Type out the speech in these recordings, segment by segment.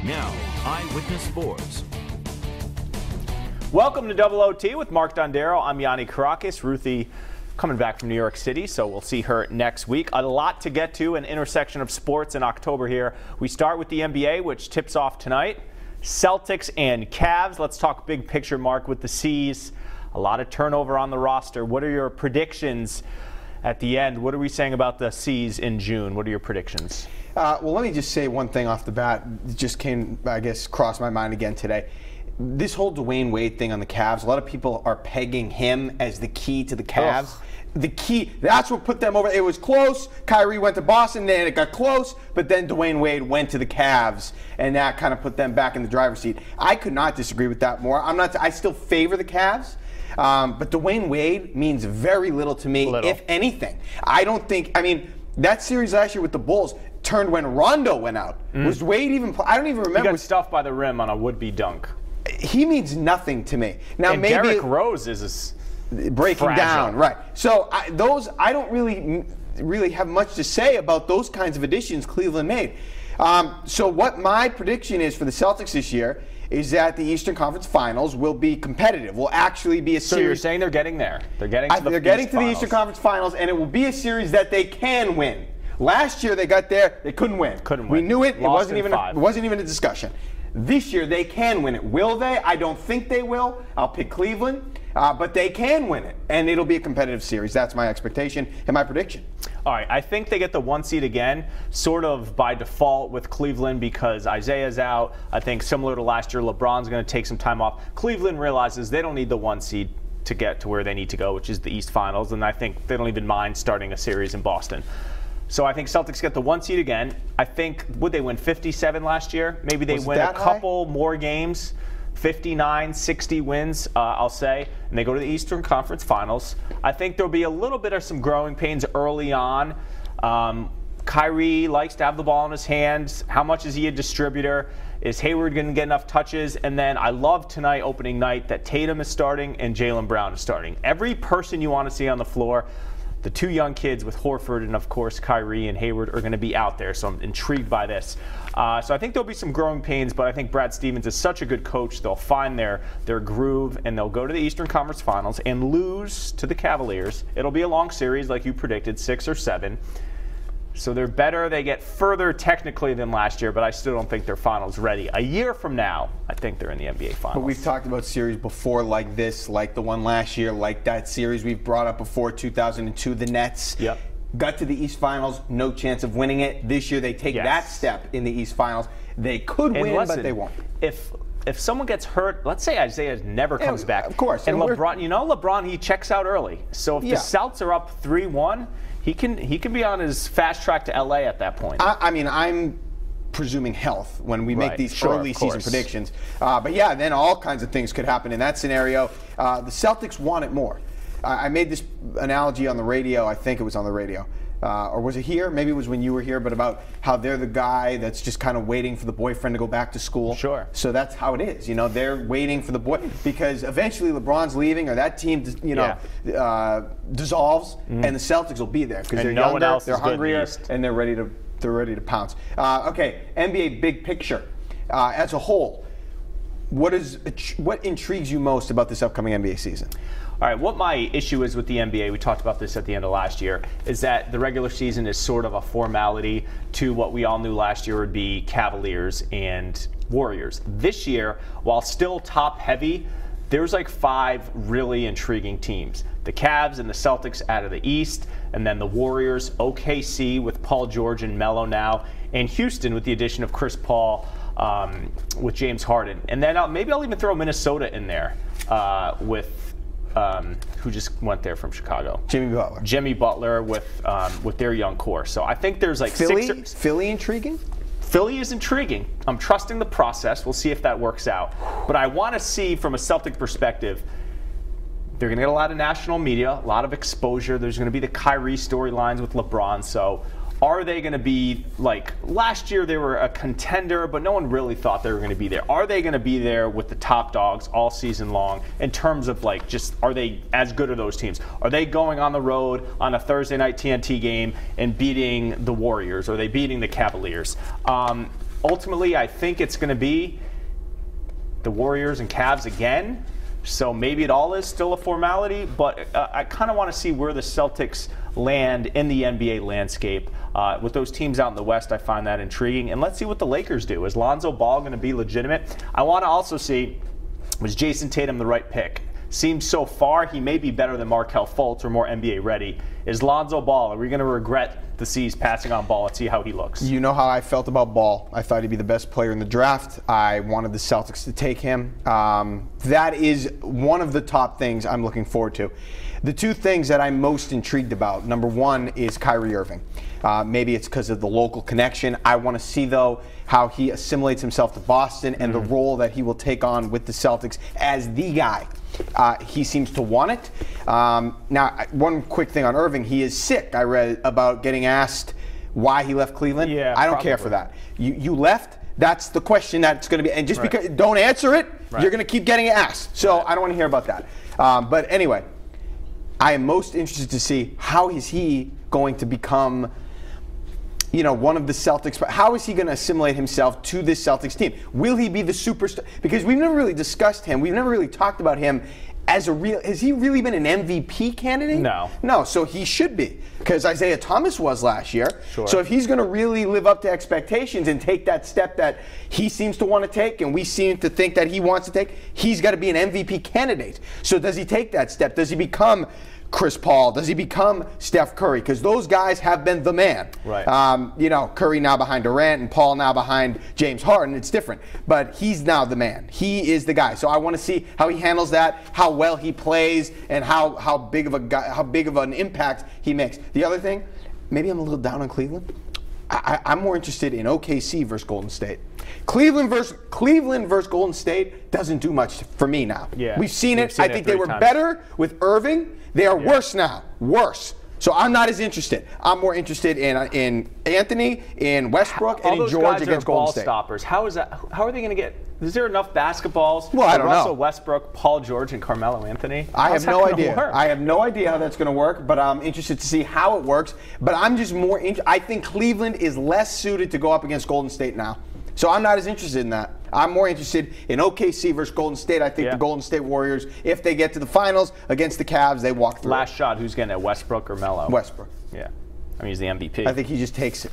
Now, Eyewitness Sports. Welcome to Double OT with Mark Dondero. I'm Yanni Caracas. Ruthie coming back from New York City, so we'll see her next week. A lot to get to, an intersection of sports in October here. We start with the NBA, which tips off tonight. Celtics and Cavs. Let's talk big picture, Mark, with the C's. A lot of turnover on the roster. What are your predictions at the end? What are we saying about the C's in June? What are your predictions? Well, let me just say one thing off the bat. It just came, I guess, crossed my mind again today. This whole Dwayne Wade thing on the Cavs, a lot of people are pegging him as the key to the Cavs. Ugh. The key, that's what put them over. It was close. Kyrie went to Boston, then it got close, but then Dwayne Wade went to the Cavs, and that kind of put them back in the driver's seat. I could not disagree with that more. I still favor the Cavs, but Dwayne Wade means very little to me, if anything. I don't think, that series last year with the Bulls turned when Rondo went out. Was Wade even, I don't even remember. He got stuffed by the rim on a would-be dunk. He means nothing to me. Now, and maybe Derrick Rose is breaking fragile. down, right? So I don't really have much to say about those kinds of additions Cleveland made. So what my prediction is for the Celtics this year is that the Eastern Conference Finals will be competitive. Will actually be a series. So you're saying they're getting there? They're getting to the Eastern Conference Finals, and it will be a series that they can win. Last year they got there, they couldn't win. We knew it. It wasn't even a discussion. This year they can win it. Will they? I don't think they will. I'll pick Cleveland. But they can win it, and it'll be a competitive series. That's my expectation and my prediction. All right, I think they get the 1 seed again, sort of by default with Cleveland because Isaiah's out. I think similar to last year, LeBron's going to take some time off. Cleveland realizes they don't need the 1 seed to get to where they need to go, which is the East Finals, and I think they don't even mind starting a series in Boston. So I think Celtics get the 1 seed again. I think, would they win 57 last year? Maybe they win a couple more games. 59, 60 wins, I'll say, and they go to the Eastern Conference Finals. I think there'll be a little bit of some growing pains early on. Kyrie likes to have the ball in his hands. How much is he a distributor? Is Hayward going to get enough touches? And then I love tonight, opening night, that Tatum is starting and Jaylen Brown is starting. Every person you want to see on the floor. The two young kids with Horford and, of course, Kyrie and Hayward are going to be out there, so I'm intrigued by this. So I think there'll be some growing pains, but I think Brad Stevens is such a good coach. They'll find their groove, and they'll go to the Eastern Conference Finals and lose to the Cavaliers. It'll be a long series, like you predicted, 6 or 7. So they're better. They get further technically than last year, but I still don't think they're finals ready. A year from now, I think they're in the NBA Finals. But we've talked about series before like this, like the one last year, like that series we've brought up before, 2002, the Nets. Yep. Got to the East Finals, no chance of winning it. This year they take that step in the East Finals. They could win, but they won't. If someone gets hurt, let's say Isaiah never comes back. Of course. And LeBron, LeBron, he checks out early. So if the Celtics are up 3-1, he can be on his fast track to LA at that point. I'm presuming health when we make these early season predictions. But yeah, then all kinds of things could happen in that scenario. The Celtics want it more. I made this analogy on the radio. I think it was on the radio. Or was it here? Maybe it was when you were here, but about how they're the guy that's just kind of waiting for the boyfriend to go back to school. Sure. So that's how it is. They're waiting for the boy because eventually LeBron's leaving or that team, dissolves, and the Celtics will be there because they're younger, they're hungrier, and they're ready to pounce. Okay, NBA big picture as a whole. What intrigues you most about this upcoming NBA season? All right, what my issue is with the NBA, we talked about this at the end of last year, is that the regular season is sort of a formality to what we all knew last year would be Cavaliers and Warriors. This year, while still top heavy, there's like 5 really intriguing teams. The Cavs and the Celtics out of the East, and then the Warriors, OKC with Paul George and Melo now, and Houston with the addition of Chris Paul with James Harden. And then maybe I'll even throw Minnesota in there with who just went there from Chicago. Jimmy Butler with their young core. So I think there's like Philly intriguing? Philly is intriguing. I'm trusting the process. We'll see if that works out. But I want to see from a Celtic perspective, they're going to get a lot of national media, a lot of exposure. There's going to be the Kyrie storylines with LeBron. So are they going to be like last year they were a contender, but no one really thought they were going to be there. Are they going to be there with the top dogs all season long in terms of like just are they as good as those teams? Are they going on the road on a Thursday night TNT game and beating the Warriors? Are they beating the Cavaliers? ultimately, I think it's going to be the Warriors and Cavs again. So maybe it all is still a formality, but I kind of want to see where the Celtics land in the NBA landscape. With those teams out in the West, I find that intriguing. And let's see what the Lakers do. Is Lonzo Ball going to be legitimate? I want to also see, was Jason Tatum the right pick? Seems so far he may be better than Markelle Fultz or more NBA ready. Is Lonzo Ball, are we going to regret the C's passing on Ball and see how he looks? You know how I felt about Ball. I thought he'd be the best player in the draft. I wanted the Celtics to take him. That is one of the top things I'm looking forward to. The two things that I'm most intrigued about, number one is Kyrie Irving. Maybe it's because of the local connection. I want to see, though, how he assimilates himself to Boston and the role that he will take on with the Celtics as the guy. He seems to want it. Now, one quick thing on Irving. He is sick. I read about getting asked why he left Cleveland. Yeah, I don't care for that. You left. That's the question that's going to be. And just because don't answer it, you're going to keep getting asked. So I don't want to hear about that. But anyway, I am most interested to see how is he going to become, one of the Celtics. How is he going to assimilate himself to this Celtics team? Will he be the superstar? Because we've never really discussed him. We've never really talked about him as a real. Has he really been an MVP candidate? No. No, so he should be. Because Isaiah Thomas was last year. Sure. So if he's going to really live up to expectations and take that step that he seems to want to take and we seem to think that he wants to take, he's got to be an MVP candidate. So does he take that step? Does he become Chris Paul? Does he become Steph Curry? Because those guys have been the man. Right. Curry now behind Durant and Paul now behind James Harden. It's different. But he's now the man. He is the guy. So I want to see how he handles that, how well he plays, and how big of a guy, how big of an impact he makes. The other thing, maybe I'm a little down on Cleveland. I'm more interested in OKC versus Golden State. Cleveland versus Golden State doesn't do much for me now. Yeah. We've seen it. I think they were better with Irving. They are worse now. Worse. So I'm not as interested. I'm more interested in Anthony, in Westbrook, and in George against Golden State. Stoppers. How is that? How are they going to get? Is there enough basketballs? Well, I don't know. Russell Westbrook, Paul George, and Carmelo Anthony. I have no idea. Work? I have no idea how that's going to work, but I'm interested to see how it works. But I'm just more. I think Cleveland is less suited to go up against Golden State now. So I'm not as interested in that. I'm more interested in OKC versus Golden State. I think the Golden State Warriors, if they get to the finals against the Cavs, they walk through. Last shot, who's getting it, Westbrook or Melo? Westbrook. Yeah. I mean, he's the MVP. I think he just takes it.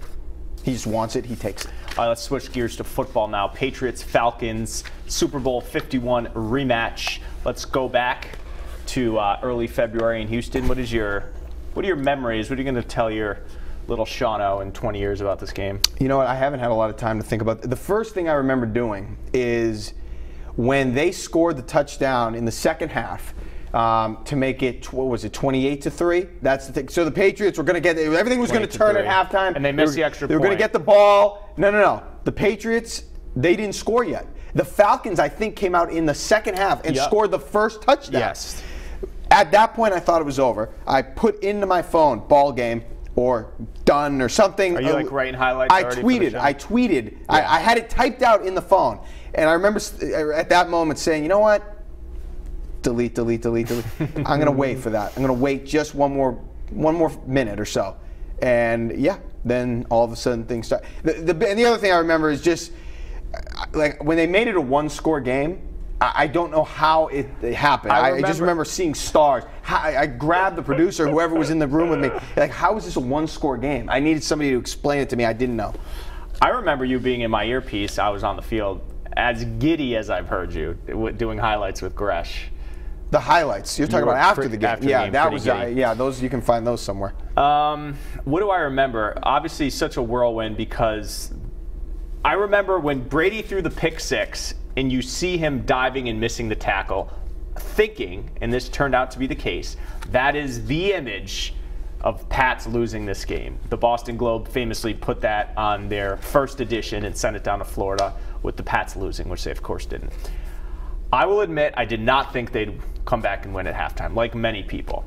He just wants it. He takes it. All right, let's switch gears to football now. Patriots, Falcons, Super Bowl 51 rematch. Let's go back to early February in Houston. What are your memories? What are you going to tell your little Shauno in 20 years about this game? You know what? I haven't had a lot of time to think about. The first thing I remember doing is when they scored the touchdown in the second half to make it, 28-3? That's the thing. So the Patriots were going to get, everything was going to turn at halftime. And they missed the extra point. They were going to get the ball. No. The Patriots, they didn't score yet. The Falcons, I think, came out in the second half and scored the first touchdown. Yes. At that point, I thought it was over. I put into my phone, ball game, or done, or something. Are you writing highlights I tweeted. Yeah. I had it typed out in the phone. And I remember at that moment saying, you know what? Delete. I'm going to wait for that. I'm going to wait just one more minute or so. And then all of a sudden things start. And the other thing I remember is just like when they made it a one-score game, I don't know how it happened. I just remember seeing stars. I grabbed the producer, whoever was in the room with me, like, how is this a one-score game? I needed somebody to explain it to me. I didn't know. I remember you being in my earpiece. I was on the field as giddy as I've heard you doing highlights with Gresh. The highlights. You're talking about after the game. After the game, that was those, you can find those somewhere. What do I remember? Obviously such a whirlwind because I remember when Brady threw the pick six and you see him diving and missing the tackle, thinking, and this turned out to be the case, that is the image of Pats losing this game. The Boston Globe famously put that on their first edition and sent it down to Florida with the Pats losing, which they of course didn't. I will admit I did not think they'd come back and win at halftime, like many people.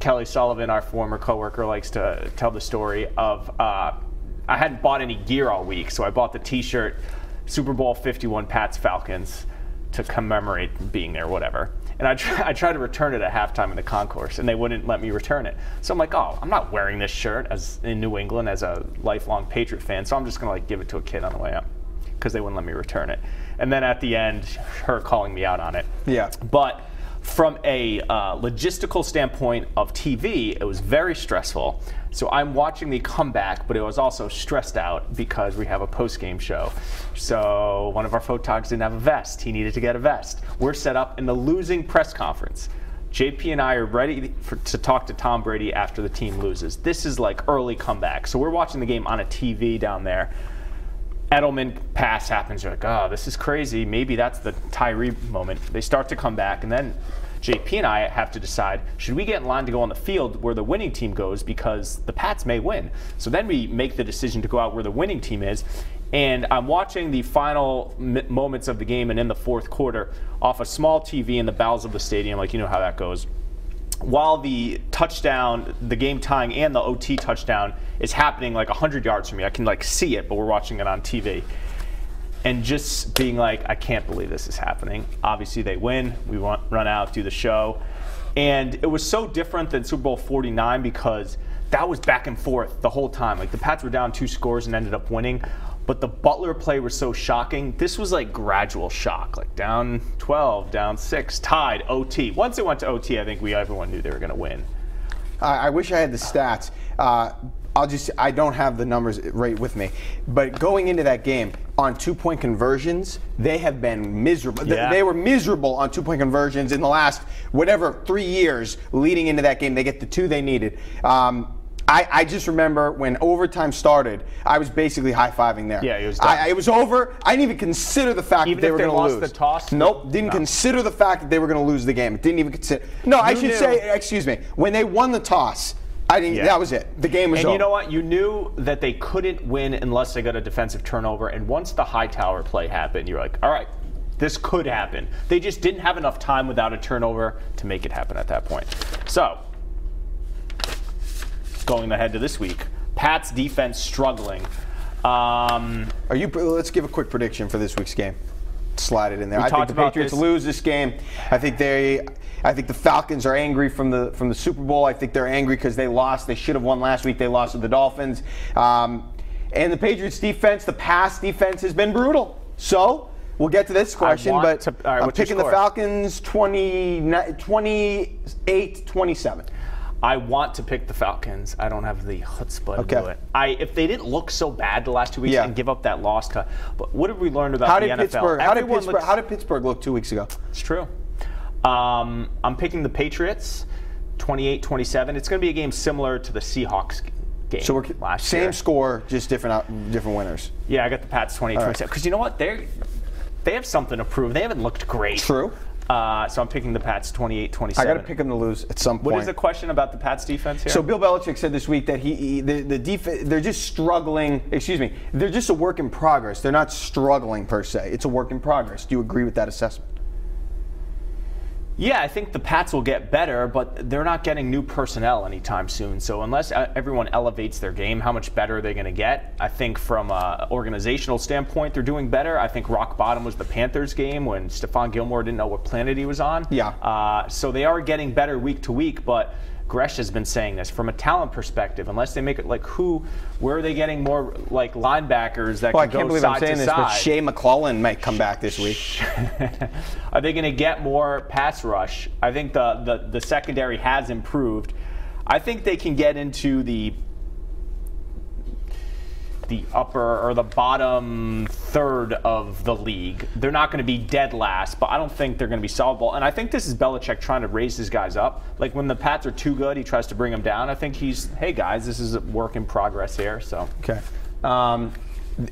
Kelly Sullivan, our former coworker, likes to tell the story of I hadn't bought any gear all week, so I bought the T-shirt Super Bowl 51 Pats Falcons to commemorate being there, whatever. And I tried to return it at halftime in the concourse, and they wouldn't let me return it. So I'm like, oh, I'm not wearing this shirt as in New England as a lifelong Patriot fan, so I'm just going to give it to a kid on the way up. because they wouldn't let me return it. And then at the end, her calling me out on it. Yeah. But from a logistical standpoint of TV, it was very stressful. So I'm watching the comeback, but it was also stressed out because we have a post-game show. So one of our photogs didn't have a vest. He needed to get a vest. We're set up in the losing press conference. JP and I are ready to talk to Tom Brady after the team loses. This is like early comeback. So we're watching the game on a TV down there. Edelman pass happens. You're like, oh, this is crazy. Maybe that's the Tyree moment. They start to come back, and then JP and I have to decide, should we get in line to go on the field where the winning team goes because the Pats may win? So then we make the decision to go out where the winning team is. And I'm watching the final moments of the game and in the fourth quarter off a small TV in the bowels of the stadium, like you know how that goes. While the touchdown, the game tying and the OT touchdown is happening like 100 yards from me. I can like see it, but we're watching it on TV. And just being like, I can't believe this is happening. Obviously they win. We run out, do the show. And it was so different than Super Bowl 49 because that was back and forth the whole time. Like the Pats were down 2 scores and ended up winning. But the Butler play was so shocking. This was like gradual shock, like down 12, down 6, tied, OT. Once it went to OT, I think everyone knew they were going to win. I wish I had the stats. I don't have the numbers right with me. But going into that game, on 2-point conversions, they have been miserable. Yeah. They were miserable on 2-point conversions in the last, 3 years leading into that game. They get the 2 they needed. I just remember when overtime started, I was basically high-fiving there. Yeah, it was done. It was over. I didn't even consider the fact that they were going to lose. Even if they lost the toss? Nope, didn't consider the fact that they were going to lose the game. Didn't even consider. No, I should say, excuse me, when they won the toss, I didn't. Yeah. That was it. The game was over. And you know what? You knew that they couldn't win unless they got a defensive turnover. And once the Hightower play happened, you're like, all right, this could happen. They just didn't have enough time without a turnover to make it happen at that point. So, going ahead to this week, Pats defense struggling. Let's give a quick prediction for this week's game. Slide it in there. I think the Patriots lose this game. I think the Falcons are angry from the Super Bowl. I think they're angry because they lost. They should have won last week. They lost to the Dolphins. And the Patriots defense, the pass defense, has been brutal. So we'll get to this question, but I'm picking the Falcons 28-27. I want to pick the Falcons. I don't have the chutzpah to do it. If they didn't look so bad the last 2 weeks and give up that loss, but what have we learned about the NFL? How did Pittsburgh look 2 weeks ago? It's true. I'm picking the Patriots 28-27. It's going to be a game similar to the Seahawks game. So we're last year. Same score, just different winners. Yeah, I got the Pats 28-27 because you know what? They have something to prove. They haven't looked great. True. So I'm picking the Pats 28-27. I got to pick them to lose at some point. What is the question about the Pats defense here? So Bill Belichick said this week that the defense, they're just struggling. Excuse me, they're just a work in progress. They're not struggling per se. It's a work in progress. Do you agree with that assessment? Yeah, I think the Pats will get better, but they're not getting new personnel anytime soon. So unless everyone elevates their game, how much better are they going to get? I think from an organizational standpoint, they're doing better. I think rock bottom was the Panthers game when Stephon Gilmore didn't know what planet he was on. Yeah. So they are getting better week to week, but Gresh has been saying this from a talent perspective. Unless they make it like where are they getting more like linebackers that can go side to side? I can't believe I'm saying this, but Shea McClellan might come back this week. Are they going to get more pass rush? I think the secondary has improved. I think they can get into the upper or the bottom third of the league. They're not going to be dead last, but I don't think they're going to be solvable. And I think this is Belichick trying to raise his guys up. Like when the Pats are too good, he tries to bring them down. I think hey guys, this is a work in progress here. So okay,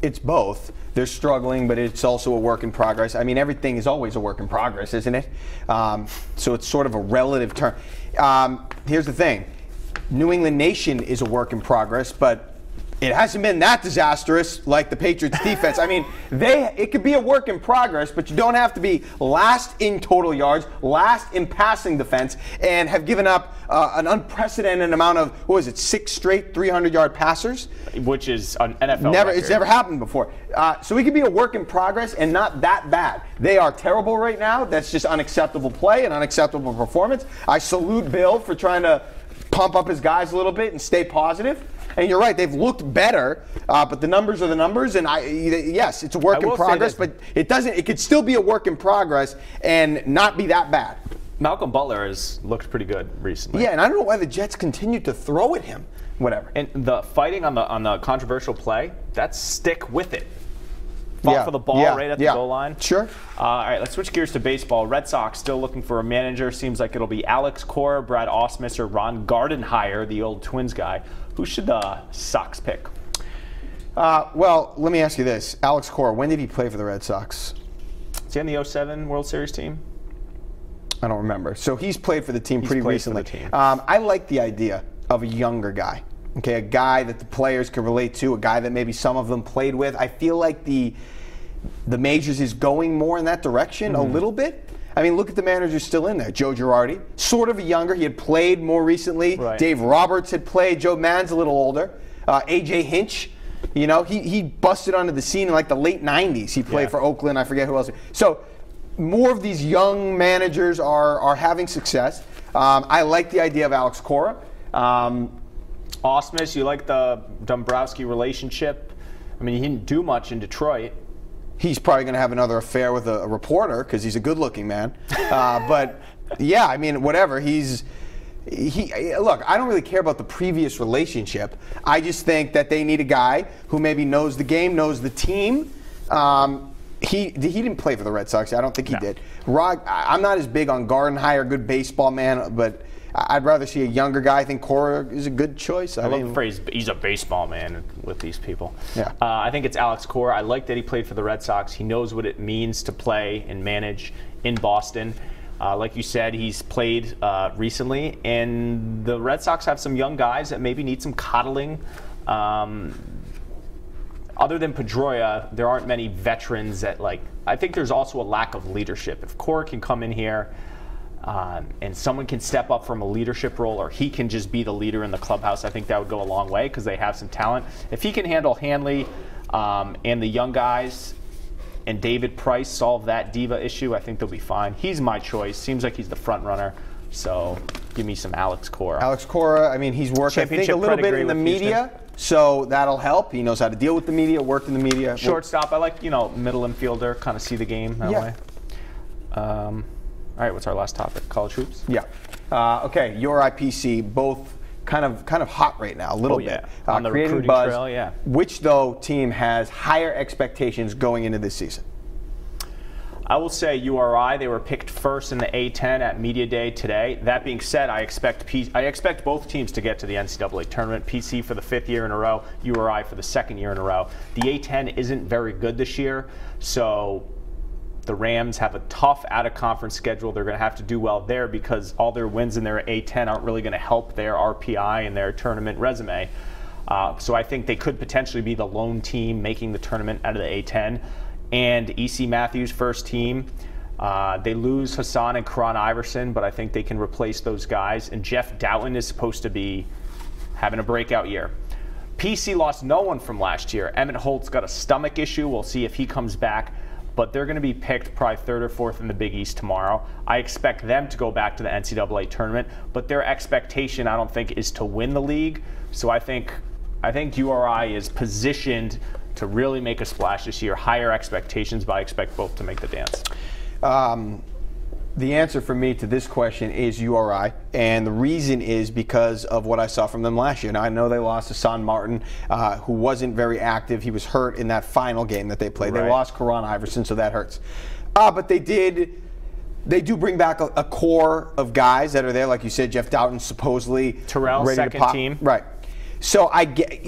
it's both. They're struggling, but it's also a work in progress. I mean, everything is always a work in progress, isn't it? So it's sort of a relative term. Here's the thing: New England Nation is a work in progress, but it hasn't been that disastrous like the Patriots defense. I mean, it could be a work in progress, but you don't have to be last in total yards, last in passing defense, and have given up an unprecedented amount of, 6 straight 300-yard passers? Which is an NFL record. It's never happened before. So we could be a work in progress and not that bad. They are terrible right now. That's just unacceptable play and unacceptable performance. I salute Bill for trying to pump up his guys a little bit and stay positive. And you're right, they've looked better, but the numbers are the numbers. And yes, it's a work in progress, but it doesn't. It could still be a work in progress and not be that bad. Malcolm Butler has looked pretty good recently. Yeah, and I don't know why the Jets continue to throw at him. Whatever. And the fighting on the controversial play, that's stick with it. Fought for the ball right at the goal line. Sure. All right, let's switch gears to baseball. Red Sox still looking for a manager. Seems like it'll be Alex Cora, Brad Ausmus, or Ron Gardenhire, the old Twins guy. Who should the Sox pick? Well, let me ask you this. Alex Cora, when did he play for the Red Sox? Is he on the 07 World Series team? I don't remember. So he's played for the team pretty recently. For the team. I like the idea of a younger guy. Okay, a guy that the players can relate to, a guy that maybe some of them played with. I feel like the majors is going more in that direction a little bit. I mean, look at the managers still in there. Joe Girardi, sort of a younger. He had played more recently. Right. Dave Roberts had played. Joe Mann's a little older. A.J. Hinch, you know, he busted onto the scene in like the late 90s. He played for Oakland. I forget who else. So more of these young managers are having success. I like the idea of Alex Cora. Ausmus, you like the Dombrowski relationship? I mean, he didn't do much in Detroit. He's probably going to have another affair with a reporter because he's a good-looking man. But yeah, I mean, whatever. Look, I don't really care about the previous relationship. I just think that they need a guy who maybe knows the game, knows the team. He didn't play for the Red Sox. I don't think he did. I'm not as big on Gardenhire, good baseball man, but I'd rather see a younger guy. I think Cora is a good choice. I love the phrase, he's a baseball man with these people. Yeah. I think it's Alex Cora. I like that he played for the Red Sox. He knows what it means to play and manage in Boston. Like you said, he's played recently, and the Red Sox have some young guys that maybe need some coddling. Other than Pedroia, there aren't many veterans that, like, I think there's also a lack of leadership. If Cora can come in here and someone can step up from a leadership role, or he can just be the leader in the clubhouse, I think that would go a long way because they have some talent. If he can handle Hanley and the young guys and David Price solve that diva issue, I think they'll be fine. He's my choice. Seems like he's the front runner. So give me some Alex Cora. Alex Cora, I mean, he's worked, I think, a little bit in the media, so that'll help. He knows how to deal with the media, worked in the media. Shortstop, I like, middle infielder, kind of see the game that way. All right, what's our last topic? College hoops? Yeah. Okay, your IPC, both kind of hot right now, a little bit. On the recruiting buzz. trail, yeah. Which, though, team has higher expectations going into this season? I will say URI. They were picked first in the A10 at Media Day today. That being said, I expect both teams to get to the NCAA tournament. PC for the 5th year in a row, URI for the 2nd year in a row. The A10 isn't very good this year, so the Rams have a tough out-of-conference schedule. They're going to have to do well there because all their wins in their A10 aren't really going to help their RPI and their tournament resume. So I think they could potentially be the lone team making the tournament out of the A10. And E.C. Matthews' first team, they lose Hassan and Karan Iverson, but I think they can replace those guys. And Jeff Doughton is supposed to be having a breakout year. PC lost no one from last year. Emmett Holt's got a stomach issue. We'll see if he comes back. But they're going to be picked probably 3rd or 4th in the Big East tomorrow. I expect them to go back to the NCAA tournament, but their expectation, I don't think, is to win the league. So I think URI is positioned to really make a splash this year. Higher expectations, but I expect both to make the dance. The answer for me to this question is URI, and the reason is because of what I saw from them last year. Now, I know they lost Hassan Martin, who wasn't very active. He was hurt in that final game that they played. Right. They lost Karan Iverson, so that hurts. But they do bring back a core of guys that are there. Like you said, Jeff Doughton supposedly Terrell, ready second to pop. team. Right. So I get,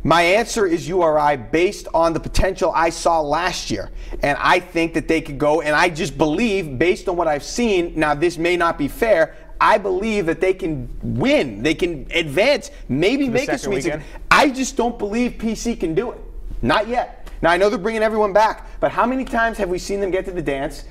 my answer is URI based on the potential I saw last year. And I think that they could go, and I just believe, based on what I've seen, now this may not be fair, I believe that they can win. They can advance, maybe make a Sweet 16. I just don't believe PC can do it. Not yet. Now, I know they're bringing everyone back, but how many times have we seen them get to the dance?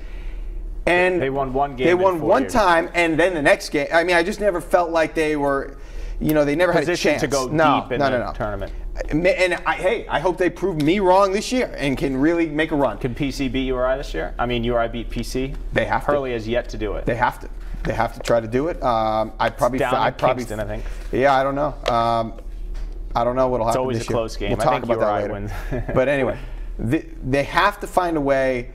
And they won one game. They won one time, and then the next game. I mean, I just never felt like they were, they never had a chance to go deep in the tournament. And I hope they prove me wrong this year and can really make a run. Can PC beat URI this year? I mean, URI beat PC. They have to. Hurley has yet to do it. They have to. They have to try to do it. I'd probably Kingston, I think. Yeah, I don't know. I don't know what'll happen always this a year. close game. We'll I talk think about that URI later. wins. But anyway, they have to find a way.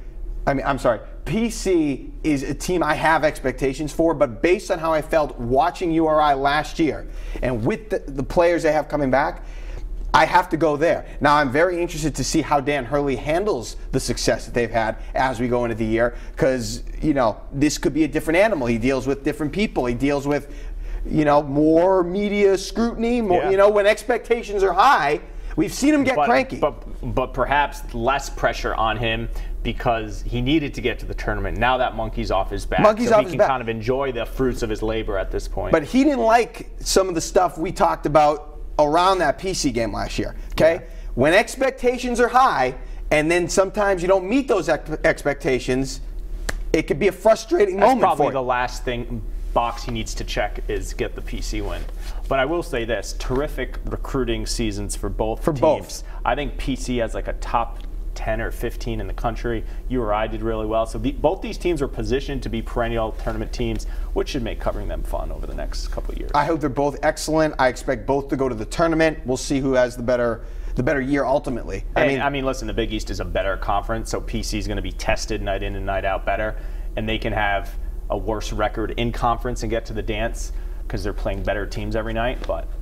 I'm sorry. PC is a team I have expectations for, but based on how I felt watching URI last year and with the players they have coming back, I have to go there. Now, I'm very interested to see how Dan Hurley handles the success that they've had as we go into the year, because, this could be a different animal. He deals with different people. He deals with, more media scrutiny, more, when expectations are high. We've seen him get cranky. But perhaps less pressure on him because he needed to get to the tournament. Now that monkey's off his back. He can kind of enjoy the fruits of his labor at this point. But he didn't like some of the stuff we talked about around that PC game last year. Okay? Yeah. When expectations are high and then sometimes you don't meet those expectations, it could be a frustrating moment for you. That's probably the last box he needs to check is get the PC win. But I will say this, terrific recruiting seasons for both teams. I think PC has like a top 10 or 15 in the country. URI did really well. So both these teams are positioned to be perennial tournament teams, which should make covering them fun over the next couple of years. I hope they're both excellent. I expect both to go to the tournament. We'll see who has the better year ultimately. I mean, listen, the Big East is a better conference, so PC is going to be tested night in and night out better, and they can have a worse record in conference and get to the dance because they're playing better teams every night.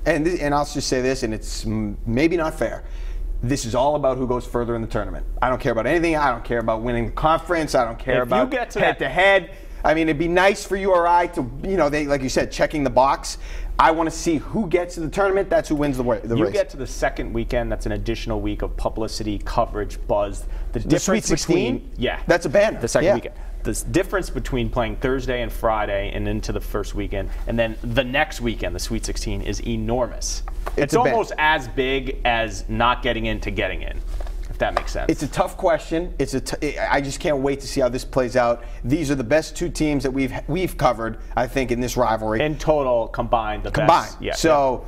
And I'll just say this, and it's maybe not fair. This is all about who goes further in the tournament. I don't care about anything. I don't care about winning the conference. I don't care about head-to-head. I mean, it'd be nice for URI to, they, like you said, checking the box. I want to see who gets to the tournament. That's who wins the race. You get to the second weekend. That's an additional week of publicity, coverage, buzz. The Sweet 16? Yeah. That's a banner. The second weekend. The difference between playing Thursday and Friday and into the first weekend, and then the next weekend, the Sweet 16, is enormous. It's almost as big as not getting in to getting in, if that makes sense. It's a tough question. I just can't wait to see how this plays out. These are the best two teams that we've covered, I think, in this rivalry. In total, combined, the best. Yeah. So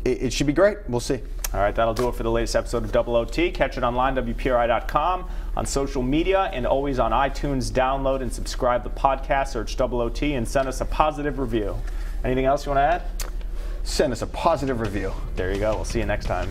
it should be great. We'll see. All right, that'll do it for the latest episode of Double OT. Catch it online, WPRI.com, on social media, and always on iTunes. Download and subscribe to the podcast, search Double OT, and send us a positive review. Anything else you want to add? Send us a positive review. There you go. We'll see you next time.